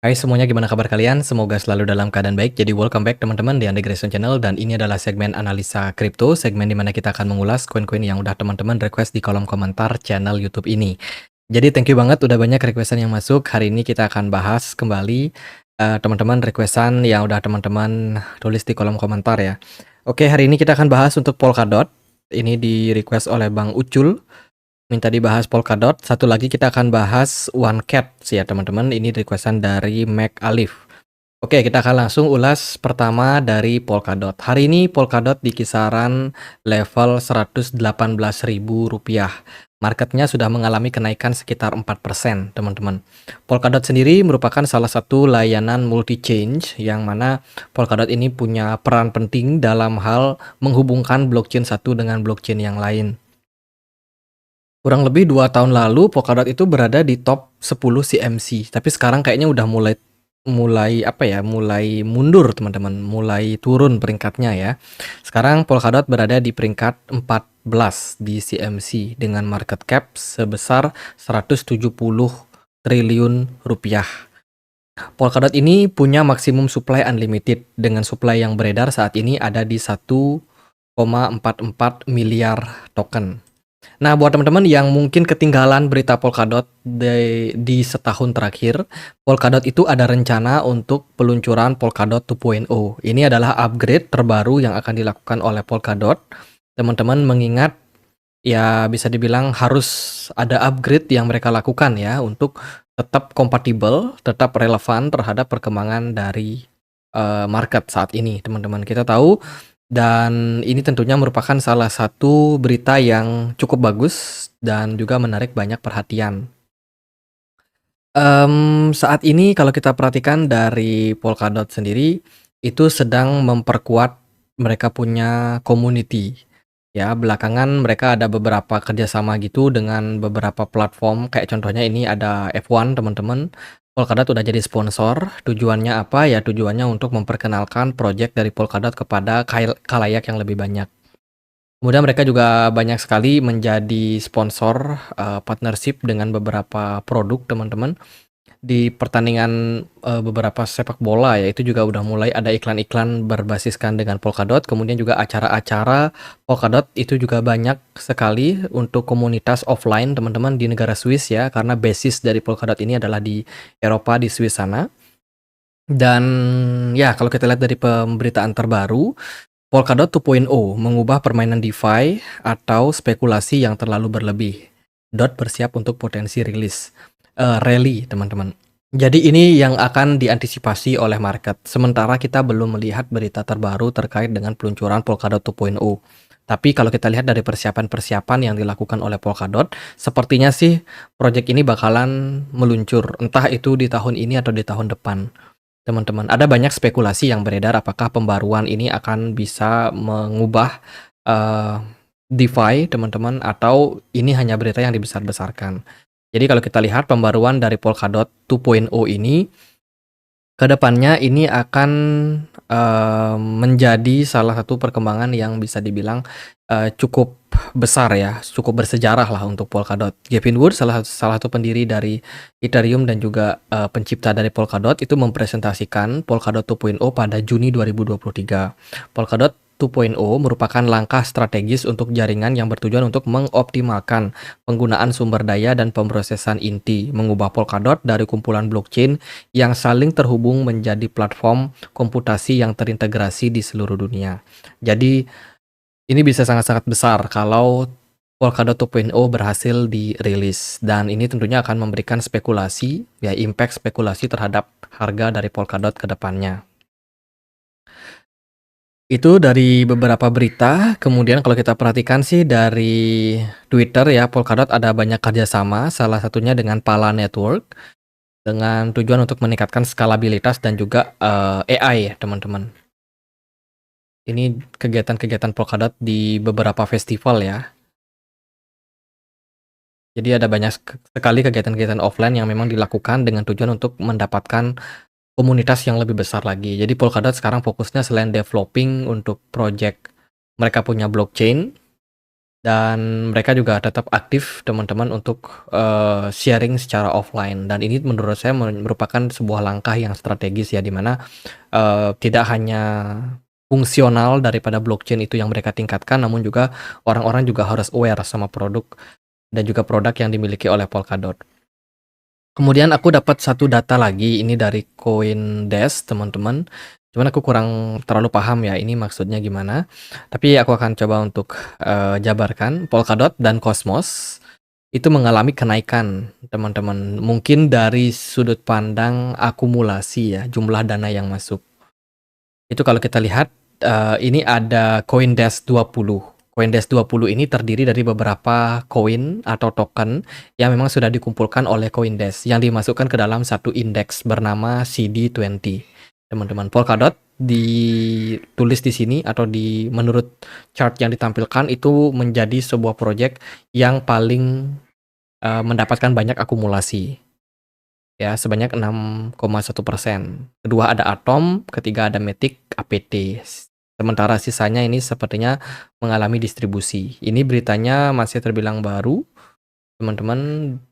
Hai semuanya, gimana kabar kalian? Semoga selalu dalam keadaan baik. Jadi welcome back teman-teman di Andre Grayson Channel, dan ini adalah segmen analisa kripto, segmen di mana kita akan mengulas koin-koin yang udah teman-teman request di kolom komentar channel YouTube ini. Jadi thank you banget udah banyak requestan yang masuk. Hari ini kita akan bahas kembali teman-teman requestan yang udah teman-teman tulis di kolom komentar ya. Oke, hari ini kita akan bahas untuk Polkadot. Ini di request oleh Bang Ucul. Minta dibahas Polkadot. Satu lagi kita akan bahas OneCat sih ya teman-teman. Ini requestan dari Mac Alif. Oke, kita akan langsung ulas pertama dari Polkadot. Hari ini Polkadot di kisaran level Rp118.000. Marketnya sudah mengalami kenaikan sekitar 4%, teman-teman. Polkadot sendiri merupakan salah satu layanan multi-chain yang mana Polkadot ini punya peran penting dalam hal menghubungkan blockchain satu dengan blockchain yang lain. Kurang lebih 2 tahun lalu Polkadot itu berada di top 10 CMC, tapi sekarang kayaknya udah mulai apa ya, mulai mundur teman-teman, mulai turun peringkatnya ya. Sekarang Polkadot berada di peringkat 14 di CMC dengan market cap sebesar 170 triliun rupiah. Polkadot ini punya maksimum supply unlimited dengan supply yang beredar saat ini ada di 1,44 miliar token. Nah, buat teman-teman yang mungkin ketinggalan berita Polkadot di setahun terakhir, Polkadot itu ada rencana untuk peluncuran Polkadot 2.0. Ini adalah upgrade terbaru yang akan dilakukan oleh Polkadot. Teman-teman mengingat ya bisa dibilang harus ada upgrade yang mereka lakukan ya untuk tetap kompatibel, tetap relevan terhadap perkembangan dari market saat ini, teman-teman. Kita tahu dan ini tentunya merupakan salah satu berita yang cukup bagus dan juga menarik banyak perhatian. Saat ini kalau kita perhatikan dari Polkadot sendiri, itu sedang memperkuat mereka punya community. Ya, belakangan mereka ada beberapa kerjasama gitu dengan beberapa platform, kayak contohnya ini ada F1 teman-teman. Polkadot udah jadi sponsor. Tujuannya apa? Ya tujuannya untuk memperkenalkan project dari Polkadot kepada khalayak yang lebih banyak. Kemudian mereka juga banyak sekali menjadi sponsor partnership dengan beberapa produk teman-teman. Di pertandingan beberapa sepak bola ya, itu juga udah mulai ada iklan-iklan berbasiskan dengan Polkadot. Kemudian juga acara-acara Polkadot itu juga banyak sekali untuk komunitas offline teman-teman di negara Swiss ya, karena basis dari Polkadot ini adalah di Eropa, di Swiss sana. Dan ya kalau kita lihat dari pemberitaan terbaru, Polkadot 2.0 mengubah permainan DeFi atau spekulasi yang terlalu berlebih. DOT bersiap untuk potensi rilis rally, teman-teman. Jadi ini yang akan diantisipasi oleh market. Sementara kita belum melihat berita terbaru terkait dengan peluncuran Polkadot 2.0. Tapi kalau kita lihat dari persiapan-persiapan yang dilakukan oleh Polkadot, sepertinya sih proyek ini bakalan meluncur, entah itu di tahun ini atau di tahun depan. Teman-teman, ada banyak spekulasi yang beredar apakah pembaruan ini akan bisa mengubah DeFi, teman-teman, atau ini hanya berita yang dibesar-besarkan. Jadi kalau kita lihat pembaruan dari Polkadot 2.0 ini, kedepannya ini akan menjadi salah satu perkembangan yang bisa dibilang cukup besar ya, cukup bersejarah lah untuk Polkadot. Gavin Wood, salah satu pendiri dari Ethereum dan juga pencipta dari Polkadot, itu mempresentasikan Polkadot 2.0 pada Juni 2023. Polkadot 2.0 merupakan langkah strategis untuk jaringan yang bertujuan untuk mengoptimalkan penggunaan sumber daya dan pemrosesan inti, mengubah Polkadot dari kumpulan blockchain yang saling terhubung menjadi platform komputasi yang terintegrasi di seluruh dunia. Jadi ini bisa sangat-sangat besar kalau Polkadot 2.0 berhasil dirilis, dan ini tentunya akan memberikan spekulasi, ya impact spekulasi terhadap harga dari Polkadot ke depannya. Itu dari beberapa berita. Kemudian kalau kita perhatikan sih dari Twitter ya, Polkadot ada banyak kerjasama, salah satunya dengan Pala Network, dengan tujuan untuk meningkatkan skalabilitas dan juga AI ya teman-teman. Ini kegiatan-kegiatan Polkadot di beberapa festival ya. Jadi ada banyak sekali kegiatan-kegiatan offline yang memang dilakukan dengan tujuan untuk mendapatkan komunitas yang lebih besar lagi. Jadi Polkadot sekarang fokusnya selain developing untuk project mereka punya blockchain, dan mereka juga tetap aktif teman-teman untuk, sharing secara offline dan ini menurut saya merupakan sebuah langkah yang strategis ya, di mana, tidak hanya fungsional daripada blockchain itu yang mereka tingkatkan, namun juga orang-orang juga harus aware sama produk dan juga produk yang dimiliki oleh Polkadot. Kemudian aku dapat satu data lagi, ini dari CoinDesk teman-teman. Cuman aku kurang terlalu paham ya ini maksudnya gimana. Tapi aku akan coba untuk jabarkan. Polkadot dan Cosmos itu mengalami kenaikan teman-teman. Mungkin dari sudut pandang akumulasi ya, jumlah dana yang masuk. Itu kalau kita lihat ini ada CoinDesk 20. CoinDesk 20 ini terdiri dari beberapa koin atau token yang memang sudah dikumpulkan oleh CoinDesk yang dimasukkan ke dalam satu indeks bernama CD20. Teman-teman, Polkadot ditulis di sini atau menurut chart yang ditampilkan itu menjadi sebuah project yang paling mendapatkan banyak akumulasi. Ya, sebanyak 6,1%. Kedua ada Atom, ketiga ada Matic, APT. Sementara sisanya ini sepertinya mengalami distribusi. Ini beritanya masih terbilang baru, teman-teman,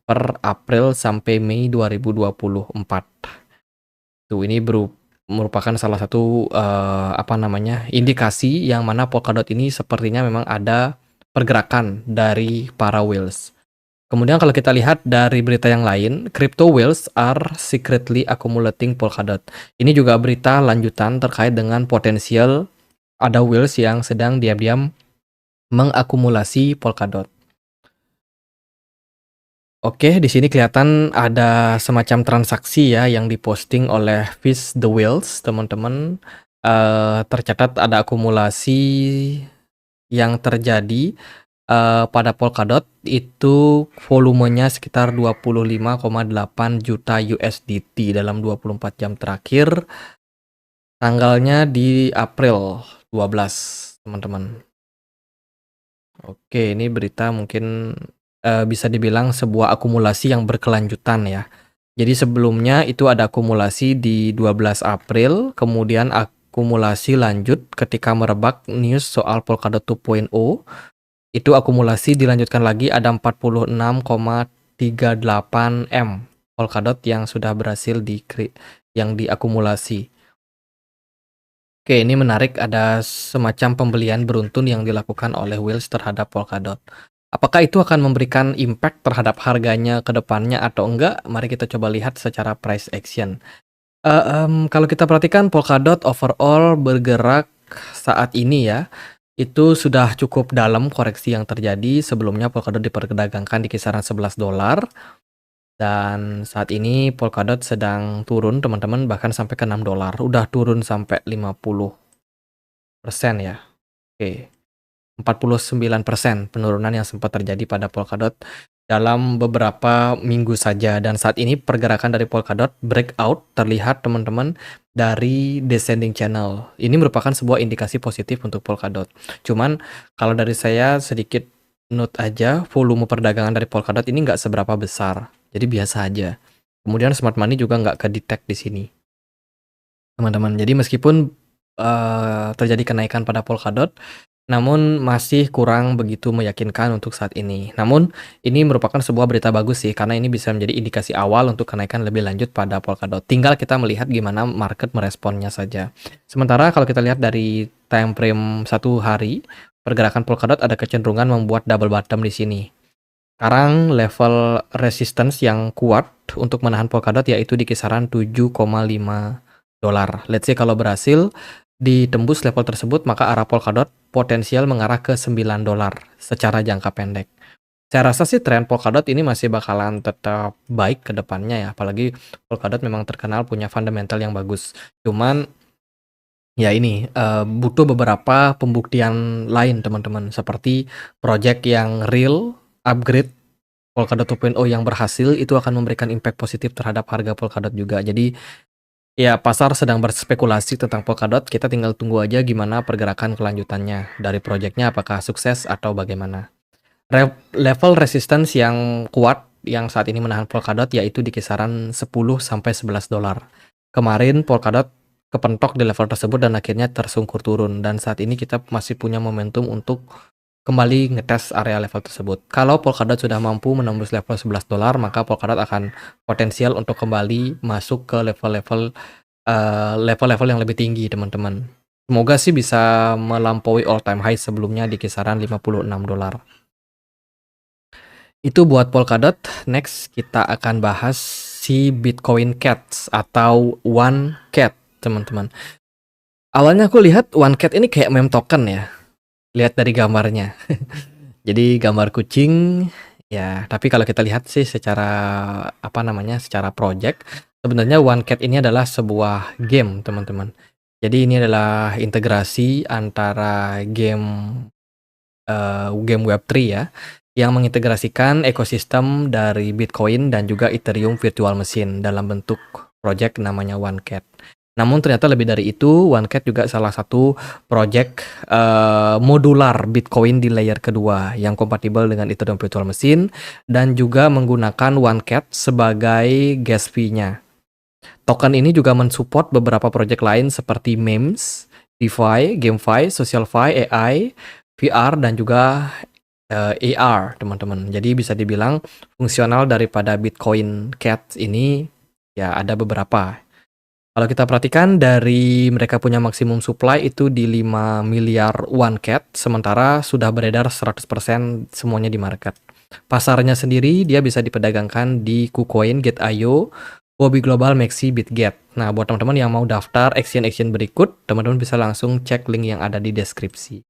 per April sampai Mei 2024. Tuh, ini merupakan salah satu indikasi yang mana Polkadot ini sepertinya memang ada pergerakan dari para whales. Kemudian kalau kita lihat dari berita yang lain, crypto whales are secretly accumulating Polkadot. Ini juga berita lanjutan terkait dengan potensial ada whales yang sedang diam-diam mengakumulasi Polkadot. Oke, di sini kelihatan ada semacam transaksi ya yang diposting oleh Fish the Whales, teman-teman. Tercatat ada akumulasi yang terjadi pada Polkadot itu volumenya sekitar 25,8 juta USDT dalam 24 jam terakhir. Tanggalnya di April 12, teman-teman. Oke, ini berita mungkin bisa dibilang sebuah akumulasi yang berkelanjutan ya. Jadi sebelumnya itu ada akumulasi di 12 April, kemudian akumulasi lanjut ketika merebak news soal Polkadot 2.0. Itu akumulasi dilanjutkan lagi ada 46,38 M Polkadot yang sudah berhasil yang diakumulasi. Oke, ini menarik, ada semacam pembelian beruntun yang dilakukan oleh whales terhadap Polkadot. Apakah itu akan memberikan impact terhadap harganya ke depannya atau enggak? Mari kita coba lihat secara price action. Kalau kita perhatikan Polkadot overall bergerak saat ini ya, itu sudah cukup dalam koreksi yang terjadi. Sebelumnya Polkadot diperdagangkan di kisaran $11 dan saat ini Polkadot sedang turun teman-teman, bahkan sampai ke $6. Udah turun sampai 50% ya. Oke. 49% penurunan yang sempat terjadi pada Polkadot dalam beberapa minggu saja, dan saat ini pergerakan dari Polkadot breakout terlihat teman-teman dari descending channel. Ini merupakan sebuah indikasi positif untuk Polkadot. Cuman kalau dari saya sedikit note aja, volume perdagangan dari Polkadot ini nggak seberapa besar, jadi biasa aja. Kemudian smart money juga nggak ke-detect di sini, teman-teman. Jadi meskipun terjadi kenaikan pada Polkadot, namun masih kurang begitu meyakinkan untuk saat ini. Namun ini merupakan sebuah berita bagus sih, karena ini bisa menjadi indikasi awal untuk kenaikan lebih lanjut pada Polkadot. Tinggal kita melihat gimana market meresponnya saja. Sementara kalau kita lihat dari time frame 1 hari, pergerakan Polkadot ada kecenderungan membuat double bottom di sini. Sekarang level resistance yang kuat untuk menahan Polkadot yaitu di kisaran $7,5. Let's say kalau berhasil ditembus level tersebut, maka arah Polkadot potensial mengarah ke $9 secara jangka pendek. Saya rasa sih tren Polkadot ini masih bakalan tetap baik ke depannya ya, apalagi Polkadot memang terkenal punya fundamental yang bagus. Cuman ya ini butuh beberapa pembuktian lain teman-teman, seperti project yang real, upgrade Polkadot 2.0 yang berhasil, itu akan memberikan impact positif terhadap harga Polkadot juga. Jadi ya, pasar sedang berspekulasi tentang Polkadot, kita tinggal tunggu aja gimana pergerakan kelanjutannya dari proyeknya, apakah sukses atau bagaimana. Level resistance yang kuat yang saat ini menahan Polkadot yaitu di kisaran $10-11. Kemarin Polkadot kepentok di level tersebut dan akhirnya tersungkur turun, dan saat ini kita masih punya momentum untuk kembali ngetes area level tersebut. Kalau Polkadot sudah mampu menembus level $11, maka Polkadot akan potensial untuk kembali masuk ke level-level yang lebih tinggi, teman-teman. Semoga sih bisa melampaui all time high sebelumnya di kisaran $56. Itu buat Polkadot. Next kita akan bahas si Bitcoin Cats atau One Cat, teman-teman. Awalnya aku lihat One Cat ini kayak meme token ya. Lihat dari gambarnya. Jadi gambar kucing ya, tapi kalau kita lihat sih secara secara project, sebenarnya One Cat ini adalah sebuah game, teman-teman. Jadi ini adalah integrasi antara game Web3 ya, yang mengintegrasikan ekosistem dari Bitcoin dan juga Ethereum Virtual Machine dalam bentuk project namanya One Cat. Namun ternyata lebih dari itu, One Cat juga salah satu project modular Bitcoin di layer kedua yang kompatibel dengan Ethereum Virtual Machine dan juga menggunakan One Cat sebagai gas fee-nya. Token ini juga mensupport beberapa project lain seperti memes, DeFi, GameFi, SocialFi, AI, VR, dan juga AR, teman-teman. Jadi bisa dibilang fungsional daripada Bitcoin Cat ini ya ada beberapa. Kalau kita perhatikan dari mereka punya maksimum supply itu di 5 miliar One Cat, sementara sudah beredar 100% semuanya di market. Pasarnya sendiri dia bisa diperdagangkan di KuCoin, Gate.io, Huobi Global, Maxi, Bitget. Nah, buat teman-teman yang mau daftar exchange berikut, teman-teman bisa langsung cek link yang ada di deskripsi.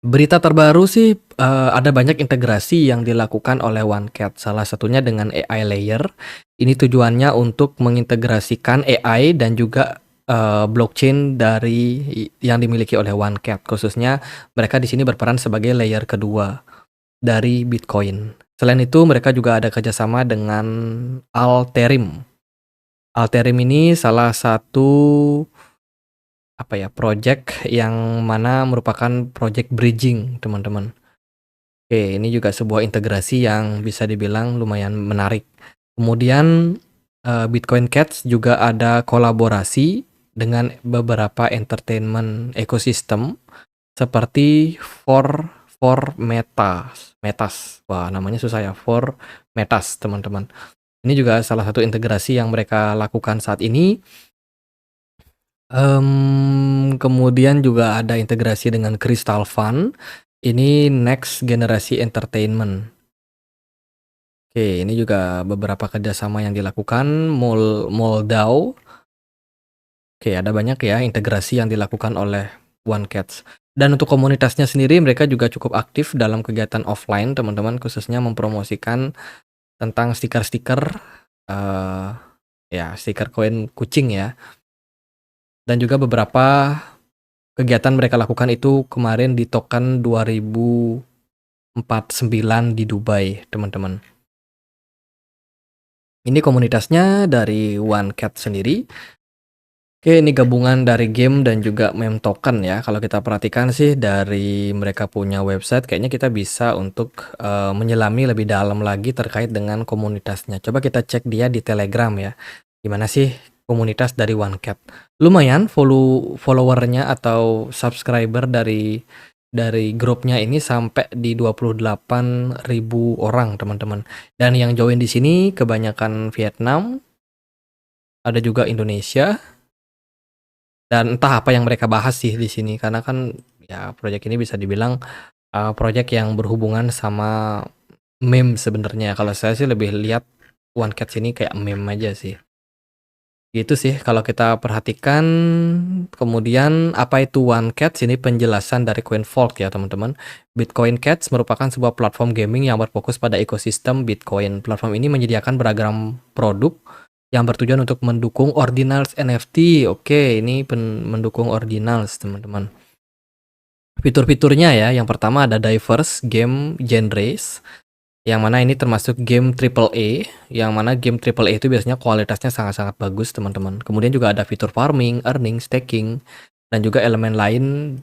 Berita terbaru sih ada banyak integrasi yang dilakukan oleh One Cat. Salah satunya dengan AI layer. Ini tujuannya untuk mengintegrasikan AI dan juga blockchain dari yang dimiliki oleh One Cat. Khususnya mereka di sini berperan sebagai layer kedua dari Bitcoin. Selain itu mereka juga ada kerjasama dengan Alterim. Alterim ini salah satu project yang mana merupakan project bridging, teman-teman. Oke, ini juga sebuah integrasi yang bisa dibilang lumayan menarik. Kemudian Bitcoin Cats juga ada kolaborasi dengan beberapa entertainment ekosistem seperti For Metas. Wah, namanya susah ya, For Metas, teman-teman. Ini juga salah satu integrasi yang mereka lakukan saat ini. Kemudian juga ada integrasi dengan Crystal Fund. Ini next generasi entertainment. Oke, ini juga beberapa kerjasama yang dilakukan. Moldau. Oke, ada banyak ya integrasi yang dilakukan oleh One Cats. Dan untuk komunitasnya sendiri, mereka juga cukup aktif dalam kegiatan offline, teman-teman, khususnya mempromosikan tentang stiker-stiker, stiker koin kucing ya. Dan juga beberapa kegiatan mereka lakukan itu kemarin di token 2049 di Dubai, teman-teman. Ini komunitasnya dari One Cat sendiri. Oke, ini gabungan dari game dan juga meme token ya. Kalau kita perhatikan sih dari mereka punya website, kayaknya kita bisa untuk menyelami lebih dalam lagi terkait dengan komunitasnya. Coba kita cek dia di Telegram ya. Gimana sih komunitas dari One Cat? Lumayan followernya atau subscriber dari grupnya ini sampai di 28.000 orang, teman-teman. Dan yang join di sini kebanyakan Vietnam, ada juga Indonesia. Dan entah apa yang mereka bahas sih di sini, karena kan ya proyek ini bisa dibilang proyek yang berhubungan sama meme sebenarnya. Kalau saya sih lebih lihat One Cat sini kayak meme aja sih. Gitu sih kalau kita perhatikan. Kemudian apa itu One Cats? Ini penjelasan dari CoinVault ya, teman-teman. Bitcoin Cats merupakan sebuah platform gaming yang berfokus pada ekosistem Bitcoin. Platform ini menyediakan beragam produk yang bertujuan untuk mendukung Ordinals NFT. Oke, ini mendukung Ordinals, teman-teman. Fitur-fiturnya ya, yang pertama ada diverse game genres, yang mana ini termasuk game AAA, yang mana game AAA itu biasanya kualitasnya sangat-sangat bagus, teman-teman. Kemudian juga ada fitur farming, earning, staking, dan juga elemen lain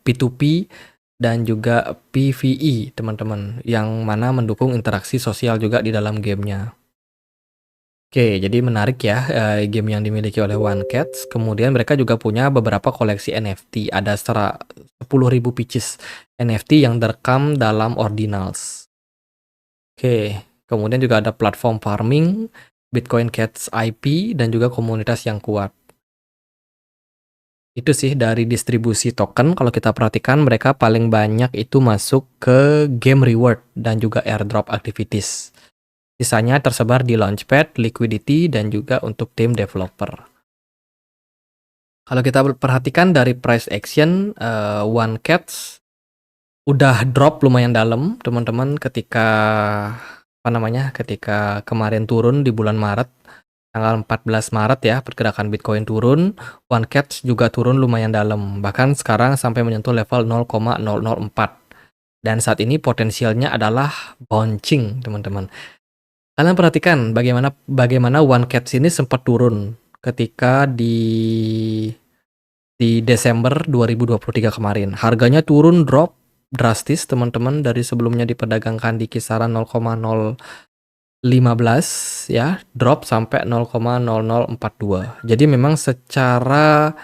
P2P dan juga PvE, teman-teman, yang mana mendukung interaksi sosial juga di dalam gamenya. Oke, jadi menarik ya, game yang dimiliki oleh One Cats. Kemudian mereka juga punya beberapa koleksi NFT. Ada 10.000 pieces NFT yang terekam dalam Ordinals. Oke, kemudian juga ada platform farming, Bitcoin Cats IP, dan juga komunitas yang kuat. Itu sih dari distribusi token, kalau kita perhatikan mereka paling banyak itu masuk ke game reward dan juga airdrop activities. Sisanya tersebar di Launchpad, Liquidity, dan juga untuk tim developer. Kalau kita perhatikan dari price action, One Cats udah drop lumayan dalam, teman-teman, ketika kemarin turun di bulan Maret, tanggal 14 Maret ya, pergerakan Bitcoin turun, One Cats juga turun lumayan dalam, bahkan sekarang sampai menyentuh level 0,004. Dan saat ini potensialnya adalah bouncing, teman-teman. Kalian perhatikan bagaimana One Cats ini sempat turun ketika di Desember 2023 kemarin. Harganya turun drop drastis, teman-teman, dari sebelumnya diperdagangkan di kisaran 0,015 ya, drop sampai 0,0042. Jadi memang secara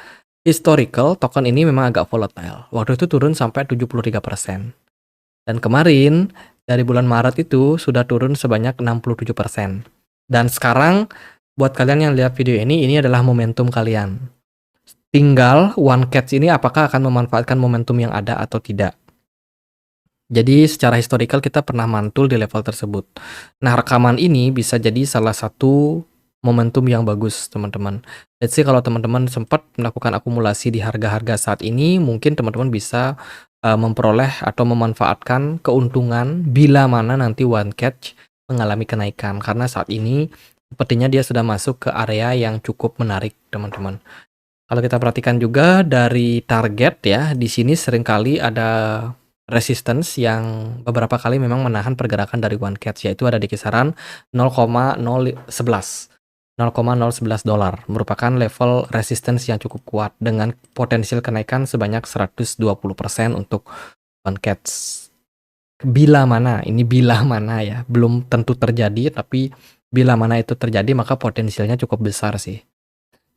historical token ini memang agak volatile. Waktu itu turun sampai 73%. Dan kemarin dari bulan Maret itu sudah turun sebanyak 67%. Dan sekarang buat kalian yang lihat video ini adalah momentum kalian. Tinggal One Cats ini apakah akan memanfaatkan momentum yang ada atau tidak. Jadi secara historical kita pernah mantul di level tersebut. Nah, rekaman ini bisa jadi salah satu momentum yang bagus, teman-teman. Let's say kalau teman-teman sempat melakukan akumulasi di harga-harga saat ini, mungkin teman-teman bisa memperoleh atau memanfaatkan keuntungan bila mana nanti One Catch mengalami kenaikan. Karena saat ini sepertinya dia sudah masuk ke area yang cukup menarik, teman-teman. Kalau kita perhatikan juga dari target ya, di sini seringkali ada resistance yang beberapa kali memang menahan pergerakan dari One Cats, yaitu ada di kisaran 0,011 dolar, merupakan level resistance yang cukup kuat dengan potensial kenaikan sebanyak 120% untuk One Cats. Bila mana ya, belum tentu terjadi, tapi bila mana itu terjadi maka potensialnya cukup besar sih.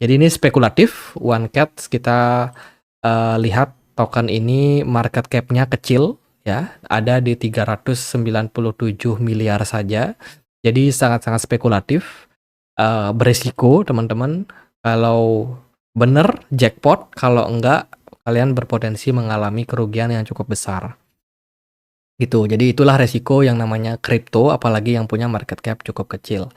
Jadi ini spekulatif, One Cats kita lihat token ini market cap-nya kecil ya, ada di 397 miliar saja. Jadi sangat-sangat spekulatif, beresiko teman-teman. Kalau bener jackpot, kalau enggak kalian berpotensi mengalami kerugian yang cukup besar. Gitu. Jadi itulah resiko yang namanya kripto, apalagi yang punya market cap cukup kecil.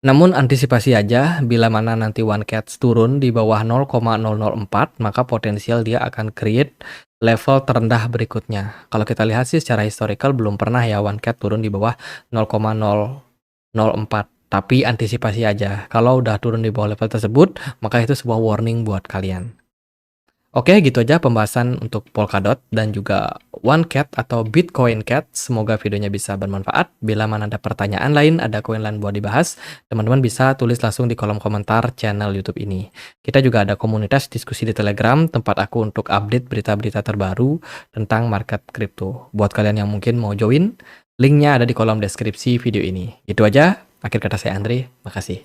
Namun antisipasi aja, bila mana nanti One Cats turun di bawah 0,004, maka potensial dia akan create level terendah berikutnya. Kalau kita lihat sih secara historical belum pernah ya One Cat turun di bawah 0,004. Tapi antisipasi aja, kalau udah turun di bawah level tersebut, maka itu sebuah warning buat kalian. Oke, gitu aja pembahasan untuk Polkadot dan juga One Cat atau Bitcoin Cat. Semoga videonya bisa bermanfaat. Bila mana ada pertanyaan lain, ada koin lain buat dibahas, teman-teman bisa tulis langsung di kolom komentar channel YouTube ini. Kita juga ada komunitas diskusi di Telegram, tempat aku untuk update berita-berita terbaru tentang market kripto. Buat kalian yang mungkin mau join, linknya ada di kolom deskripsi video ini. Itu aja, akhir kata saya Andre, makasih.